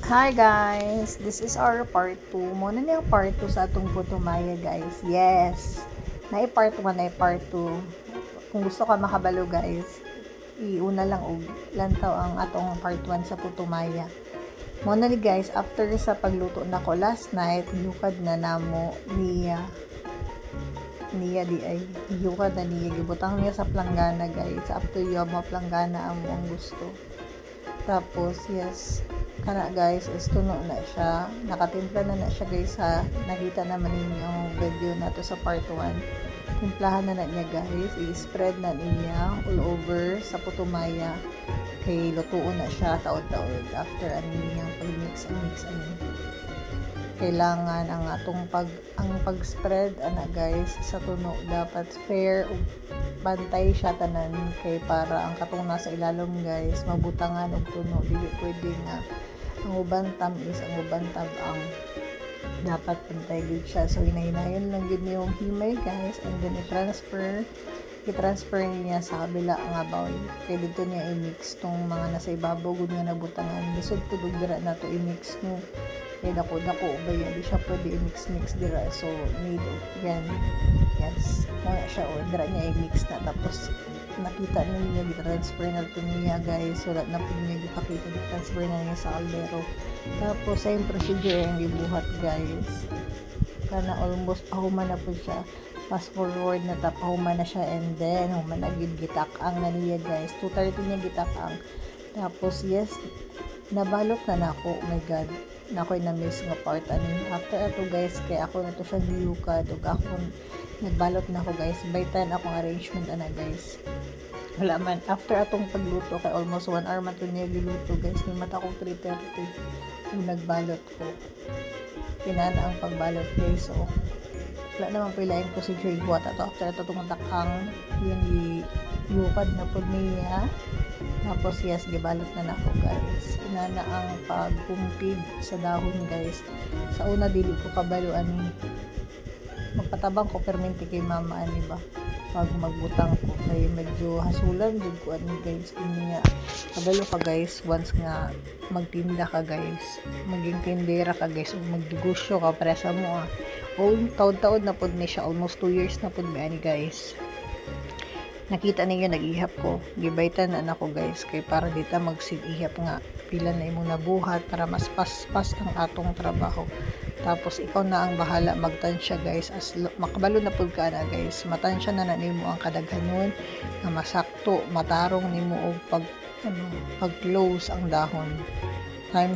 Hi guys, this is our part 2. Muna niya part 2 sa atong putumaya guys. Yes, part 1 na part 2. Kung gusto ka makabalo guys, iuna lang og lantaw ang atong part 1 sa putumaya. Muna ni guys, after sa pagluto na ko last night, yukad na namo niya di ay yukad na niya gibutang niya sa planggana guys. After yo mo planggana ang mong gusto. Tapos yes, kana guys is tuno na siya, nakatimpla na siya guys. Nakita naman ninyo yung video na to sa part 1. Timplahan na niya guys, i-spread na niya all over sa putumaya kay lutuon na siya taod-taod after niyang pag-mix kailangan ang atong pag-spread guys sa tuno dapat fair ug bantay siya tanan kay para ang katong nasa ilalom guys mabutangan og tuno. Dili pwede nga ang uban tamis ang uban tab-ang, dapat pantay gud siya. So hinay-hinayon lang gud yung himay guys, and then i-transfer niya sa kabila nga bowl kay dito niya i-mix tong mga nasa ibabaw gud nga nabutangan. Lisod pud og dira na to i-mix no kay dako ba yan, di siya pwede i-mix dira. So need yan, yes, na siya o dira niya i-mix na. Tapos nakita ninyo i-transfer na ito niya guys, so na po niya ipakita i-transfer na niya sa kaldero. Tapos same procedure yung ibuhat guys, kana almost pahuman na po siya. Fast forward na pahuman na siya, and then human na gitak-ang na niya guys, 2:30 niya gitak-ang. Tapos yes, nabalot na nako. Oh my god, nako'y na-miss nga part ani. After ato guys, kay ako na to sa niyukad ug ako nagbalot na ako guys. By 10 akong arrangement guys. Wala man, after atong pagluto kay almost 1 hour man to niya giluto guys. Ni mata ko 3:30 kung nagbalot ko. Kinana ang pagbalot guys. So wala naman po ilain ko si Joy buhat ato after ato tumatakang yung yukad na po niya. Tapos yes, gibalot na nako guys. Inana ang pagkumpid sa dahon guys. Sa una dili ko kabalo ani, magpatabang ko permente kay mama ani ba pag magbutang ko kay medyo hasulan jud ko ani guys. Kunya kabalo ka guys once nga magtinda ka guys, maging tindera ka guys ug magnegosyo ka para sa mo taod-taod na pod ni siya, almost 2 years na pod ani guys. Nakita ninyo nag-ihap ko, gibaytan na nako guys kay para dita magsig-ihap nga pila na imong nabuhat para mas paspas ang atong trabaho. Tapos ikaw na ang bahala magtansya guys, as makabalo na pud ka na guys, matansya na nimo ang kadaghanon nga masakto matarong nimo og pag close ang dahon. Time